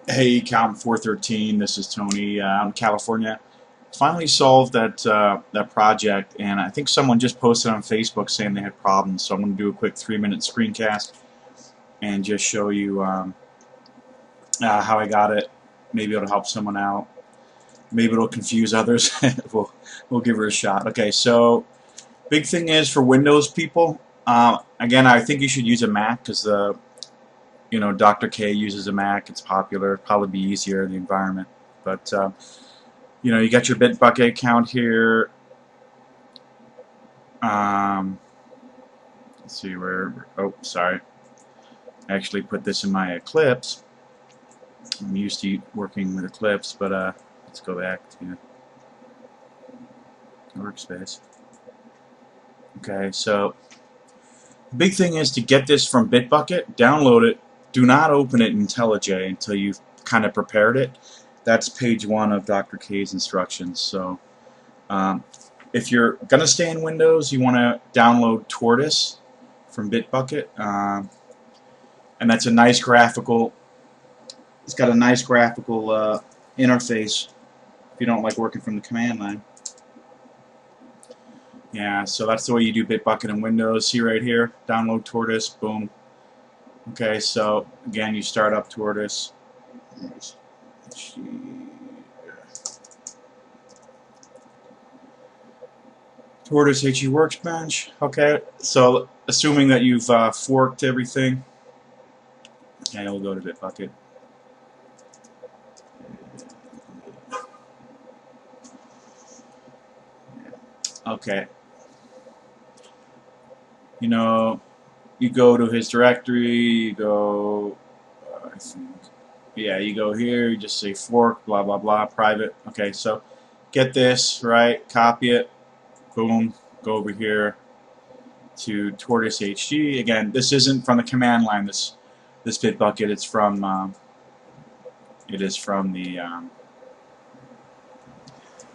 Hey, Count 413. This is Tony out in California. Finally solved that project, and I think someone just posted on Facebook saying they had problems. So I'm going to do a quick 3-minute screencast and just show you how I got it. Maybe it'll help someone out. Maybe it'll confuse others. we'll give her a shot. Okay, so big thing is for Windows people. Again, I think you should use a Mac because the Dr. K uses a Mac. It's popular. It'd probably be easier in the environment, but you got your Bitbucket account here. Let's see where. Oh, sorry. I actually put this in my Eclipse. I'm used to working with Eclipse, but let's go back to Workspace. Okay, so the big thing is to get this from Bitbucket, download it. Do not open it in IntelliJ until you've kind of prepared it. That's page 1 of Dr. K's instructions. So if you're going to stay in Windows, you want to download Tortoise from Bitbucket. And that's a nice graphical, it's got a nice graphical interface if you don't like working from the command line. Yeah, so that's the way you do Bitbucket in Windows. See right here, download Tortoise, boom. Okay, so again, you start up Tortoise. Tortoise HE Workbench. Okay, so assuming that you've forked everything, okay, we'll go to Bitbucket. Okay. You go to his directory, you go, I think, yeah, you go here, you just say fork, blah, blah, blah, private. Okay, so get this, right, copy it, boom, go over here to Tortoise HG. Again, this isn't from the command line, this Bitbucket, it's from the,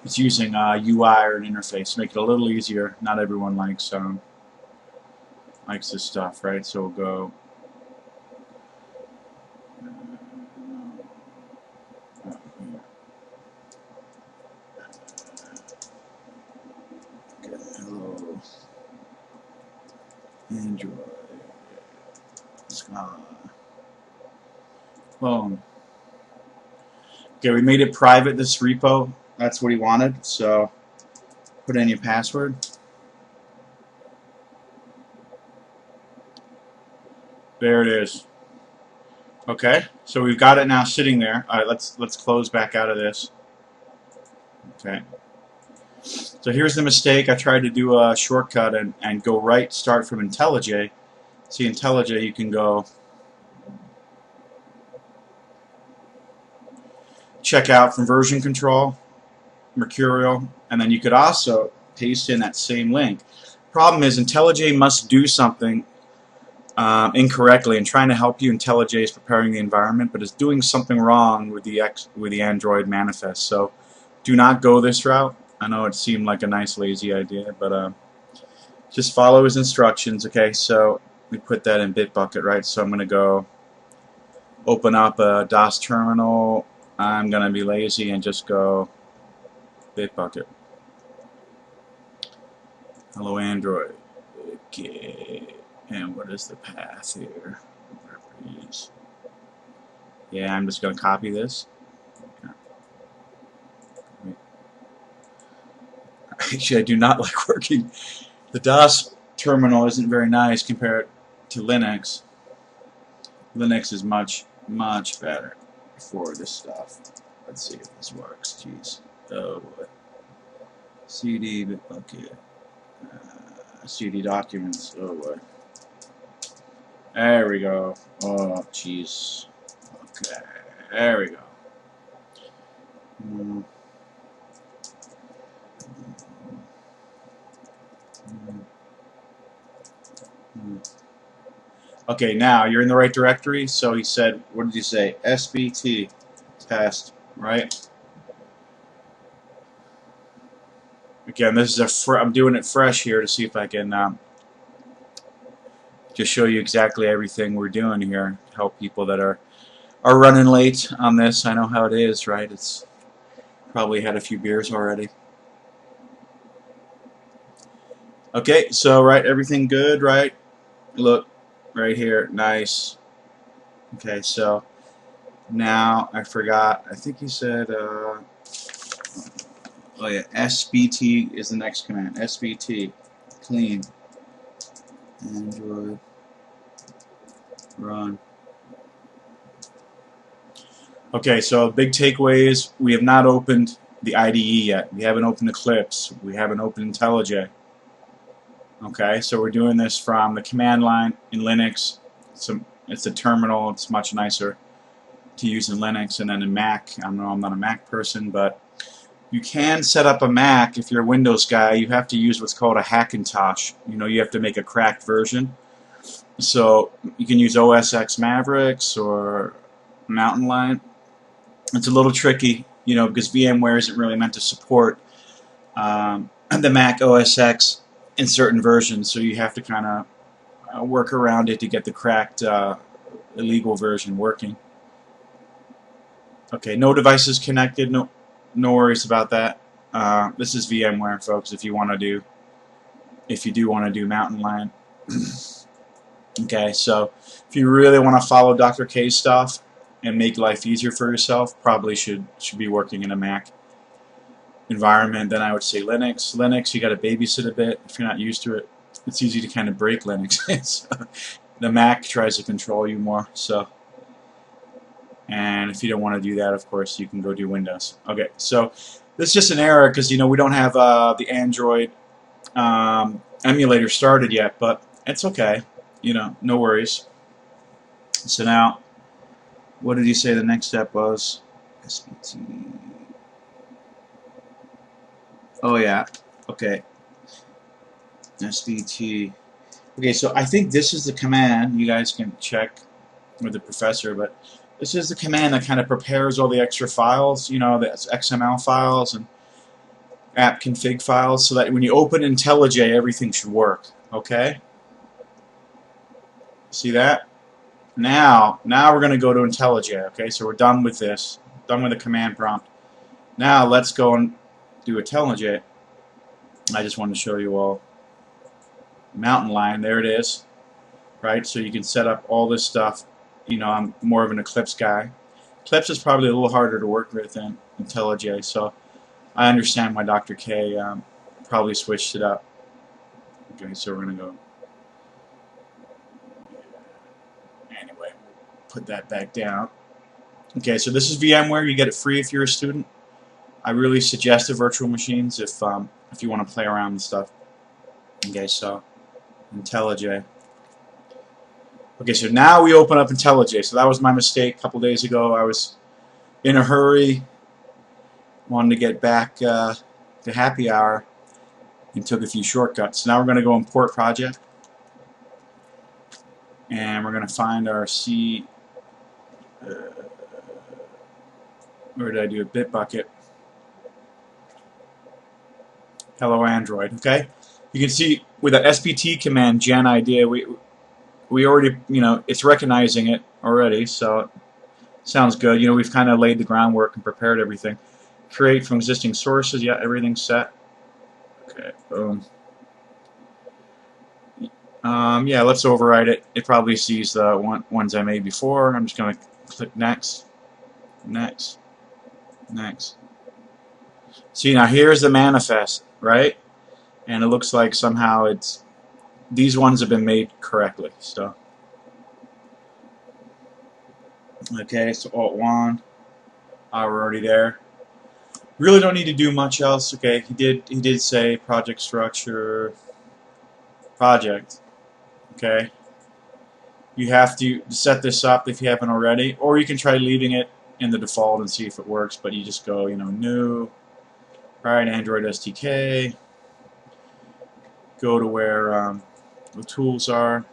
it's using UI or an interface to make it a little easier. Not everyone likes this stuff, right? So we'll go. Hello, Android. Boom. Okay, we made it private. This repo. That's what he wanted. So put in your password. There it is. Okay, so we've got it now sitting there. All right, let's close back out of this. Okay. So here's the mistake. I tried to do a shortcut and go right, start from IntelliJ. See, IntelliJ, you can go check out from version control, Mercurial, and then you could also paste in that same link. Problem is, IntelliJ must do something incorrectly and trying to help you. IntelliJ is preparing the environment, but it's doing something wrong with the Android manifest. So do not go this route. I know it seemed like a nice lazy idea, but just follow his instructions. Okay, so we put that in Bitbucket, right? So I'm going to go open up a DOS terminal. I'm going to be lazy and just go Bitbucket. Hello, Android. Okay. And what is the path here? Properties. Yeah, I'm just going to copy this. Actually, I do not like working. The DOS terminal isn't very nice compared to Linux. Linux is much, much better for this stuff. Let's see if this works. Jeez. Oh boy. CD Bitbucket. CD documents. Oh boy. There we go. Oh, jeez. Okay. There we go. Okay, now you're in the right directory. So he said, what did you say? SBT test, right? Again, this is I'm doing it fresh here to see if I can just show you exactly everything we're doing here. Help people that are are running late on this. I know how it is, right? It's probably had a few beers already. Okay, so right, everything good, right? Look, right here, nice. Okay, so now I forgot. I think he said, oh yeah, SBT is the next command. SBT, clean, Android, run. Okay, so big takeaway is we have not opened the IDE yet. We haven't opened Eclipse. We haven't opened IntelliJ. Okay, so we're doing this from the command line in Linux. It's a terminal. It's much nicer to use in Linux, and then in Mac. I know I'm not a Mac person, but you can set up a Mac if you're a Windows guy. You have to use what's called a Hackintosh. You know, you have to make a cracked version. So you can use OS X Mavericks or Mountain Lion. It's a little tricky, you know, because VMware isn't really meant to support the Mac OS X in certain versions, so you have to kind of work around it to get the cracked illegal version working. Okay, no devices connected, no worries about that. This is VMware, folks, if you do want to do Mountain Lion. Okay, so if you really want to follow Dr. K's stuff and make life easier for yourself, probably should be working in a Mac environment. Then I would say Linux. Linux, you got to babysit a bit if you're not used to it. It's easy to kind of break Linux. So the Mac tries to control you more. So, and if you don't want to do that, of course, you can go do Windows. Okay, so this is just an error because you know we don't have the Android emulator started yet, but it's okay. You know, no worries. So now, what did he say the next step was? SBT. Oh yeah, okay. SBT. Okay, so I think this is the command. You guys can check with the professor, but this is the command that kind of prepares all the extra files, you know, the XML files and app config files, so that when you open IntelliJ, everything should work. Okay? See that? Now we're going to go to IntelliJ. Okay, so we're done with this, done with the command prompt. Now let's go and do IntelliJ. I just wanted to show you all Mountain Lion. There it is, right? So you can set up all this stuff. You know, I'm more of an Eclipse guy. Eclipse is probably a little harder to work with than IntelliJ, so I understand why Dr. K probably switched it up. Okay, so we're going to go. Anyway, put that back down. Okay, so this is VMware. You get it free if you're a student. I really suggest the virtual machines if you want to play around with stuff. Okay, so IntelliJ. Okay, so now we open up IntelliJ. So that was my mistake a couple days ago. I was in a hurry, wanted to get back to happy hour, and took a few shortcuts. So now we're going to go import project, and we're going to find our C. Where did I do a bit bucket? Hello Android. Okay, you can see with that SBT command gen idea, we already, you know, it's recognizing it already, so it sounds good. You know, we've kind of laid the groundwork and prepared everything. Create from existing sources. Yeah, everything's set. Okay, boom. Yeah, let's override it. It probably sees the ones I made before. I'm just going to click next, next, next. See, now here's the manifest, right? And it looks like somehow these ones have been made correctly. So, okay, so Alt-1. We're already there. Really don't need to do much else. Okay, he did say project structure, project. Okay, you have to set this up if you haven't already, or you can try leaving it in the default and see if it works. But you just go, you know, new, right? Android SDK. Go to where the tools are.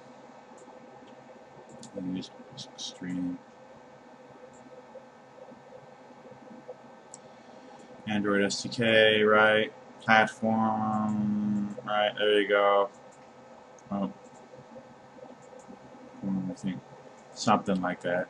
Use Stream. Android SDK, right? Platform, right? There you go. Oh, I think something like that.